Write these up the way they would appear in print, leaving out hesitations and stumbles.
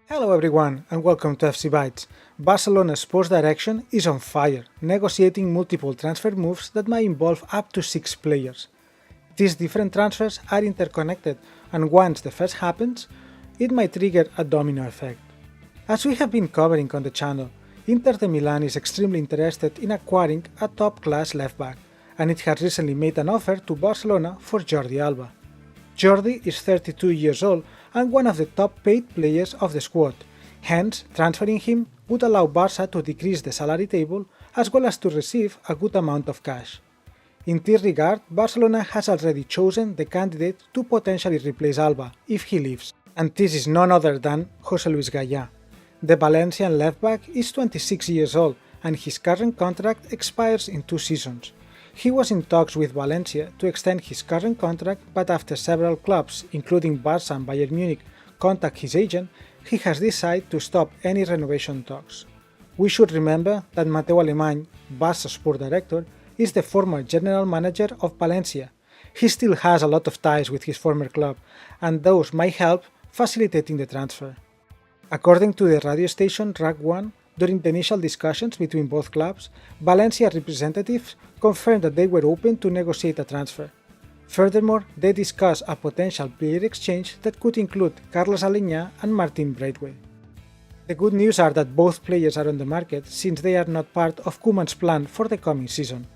Hello everyone and welcome to FC Bytes. Barcelona's sports direction is on fire, negotiating multiple transfer moves that might involve up to 6 players. These different transfers are interconnected, and once the first happens, it might trigger a domino effect. As we have been covering on the channel, Inter de Milan is extremely interested in acquiring a top-class left-back, and it has recently made an offer to Barcelona for Jordi Alba. Jordi is 32 years old and one of the top paid players of the squad, hence transferring him would allow Barca to decrease the salary table as well as to receive a good amount of cash. In this regard, Barcelona has already chosen the candidate to potentially replace Alba if he leaves, and this is none other than José Luis Gallá. The Valencian left-back is 26 years old and his current contract expires in 2 seasons. He was in talks with Valencia to extend his current contract, but after several clubs, including Barca and Bayern Munich, contact his agent, he has decided to stop any renovation talks. We should remember that Mateu Alemany, Barca's sport director, is the former general manager of Valencia. He still has a lot of ties with his former club, and those might help facilitating the transfer. According to the radio station RAC 1, during the initial discussions between both clubs, Valencia representatives confirmed that they were open to negotiate a transfer. Furthermore, they discussed a potential player exchange that could include Carlos Aleñá and Martin Braithwaite. The good news are that both players are on the market since they are not part of Koeman's plan for the coming season.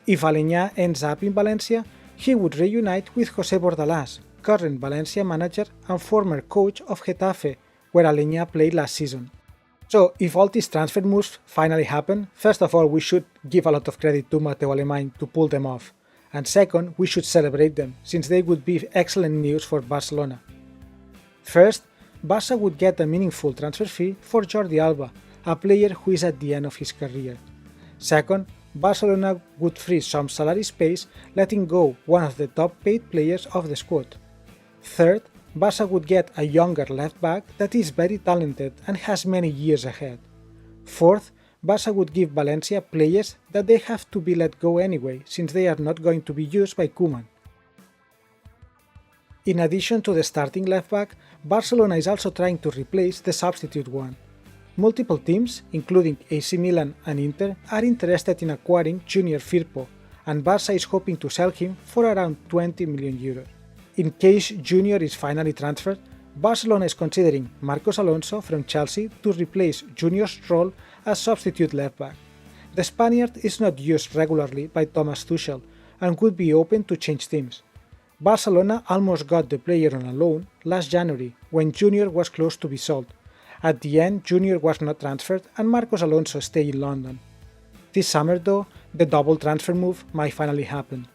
If Aleñá ends up in Valencia, he would reunite with José Bordalás, current Valencia manager and former coach of Getafe, where Aleñá played last season. So, if all these transfer moves finally happen, first of all we should give a lot of credit to Mateu Alemany to pull them off, and second, we should celebrate them, since they would be excellent news for Barcelona. First, Barca would get a meaningful transfer fee for Jordi Alba, a player who is at the end of his career. Second, Barcelona would free some salary space, letting go one of the top paid players of the squad. Third, Barca would get a younger left-back that is very talented and has many years ahead. Fourth, Barca would give Valencia players that they have to be let go anyway, since they are not going to be used by Koeman. In addition to the starting left-back, Barcelona is also trying to replace the substitute one. Multiple teams, including AC Milan and Inter, are interested in acquiring Junior Firpo, and Barca is hoping to sell him for around 20 million euros. In case Junior is finally transferred, Barcelona is considering Marcos Alonso from Chelsea to replace Junior's role as substitute left-back. The Spaniard is not used regularly by Thomas Tuchel and could be open to change teams. Barcelona almost got the player on a loan last January when Junior was close to be sold. At the end, Junior was not transferred and Marcos Alonso stayed in London. This summer though, the double transfer move might finally happen.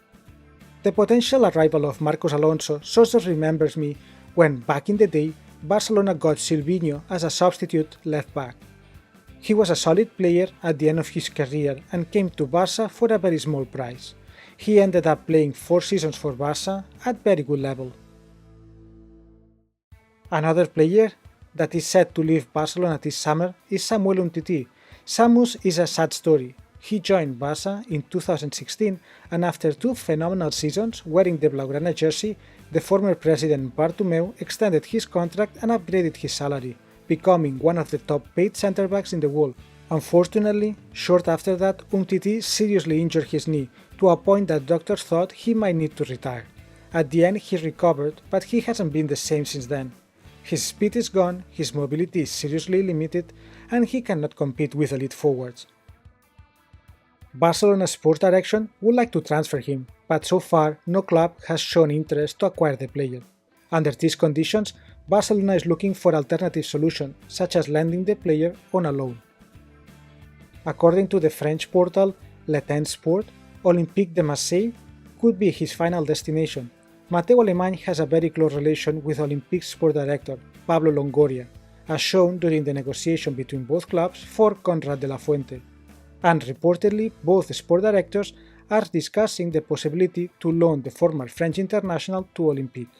The potential arrival of Marcos Alonso sort of remembers me when, back in the day, Barcelona got Silvinho as a substitute left-back. He was a solid player at the end of his career and came to Barca for a very small price. He ended up playing 4 seasons for Barca at very good level. Another player that is set to leave Barcelona this summer is Samuel Umtiti. Samus is a sad story. He joined Barca in 2016 and after 2 phenomenal seasons wearing the Blaugrana jersey, the former president Bartomeu extended his contract and upgraded his salary, becoming one of the top paid centre-backs in the world. Unfortunately, short after that, Umtiti seriously injured his knee, to a point that doctors thought he might need to retire. At the end he recovered, but he hasn't been the same since then. His speed is gone, his mobility is seriously limited, and he cannot compete with elite forwards. Barcelona's sports direction would like to transfer him, but so far no club has shown interest to acquire the player. Under these conditions, Barcelona is looking for alternative solutions, such as lending the player on a loan. According to the French portal Le Temps Sport, Olympique de Marseille could be his final destination. Mateu Alemany has a very close relation with Olympique's sport director, Pablo Longoria, as shown during the negotiation between both clubs for Conrad de la Fuente. And reportedly, both sport directors are discussing the possibility to loan the former French international to Olympique.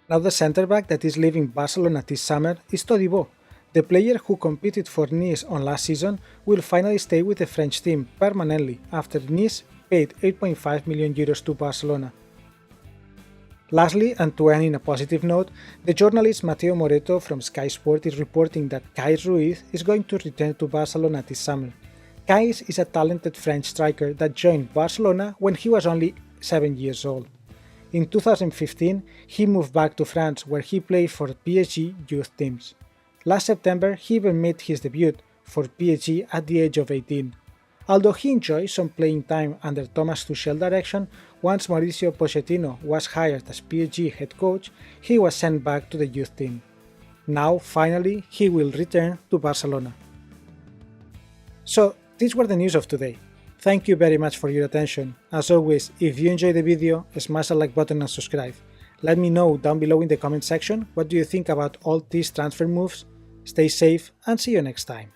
Now the centre-back that is leaving Barcelona this summer is Todibo. The player who competed for Nice on last season will finally stay with the French team permanently after Nice paid 8.5 million euros to Barcelona. Lastly, and to end in a positive note, the journalist Mateo Moreto from Sky Sport is reporting that Kais Ruiz is going to return to Barcelona this summer. Kais is a talented French striker that joined Barcelona when he was only 7 years old. In 2015, he moved back to France where he played for PSG youth teams. Last September, he even made his debut for PSG at the age of 18. Although he enjoyed some playing time under Thomas Tuchel's direction, once Mauricio Pochettino was hired as PSG head coach, he was sent back to the youth team. Now, finally, he will return to Barcelona. So, these were the news of today. Thank you very much for your attention. As always, if you enjoyed the video, smash the like button and subscribe. Let me know down below in the comment section what do you think about all these transfer moves. Stay safe and see you next time.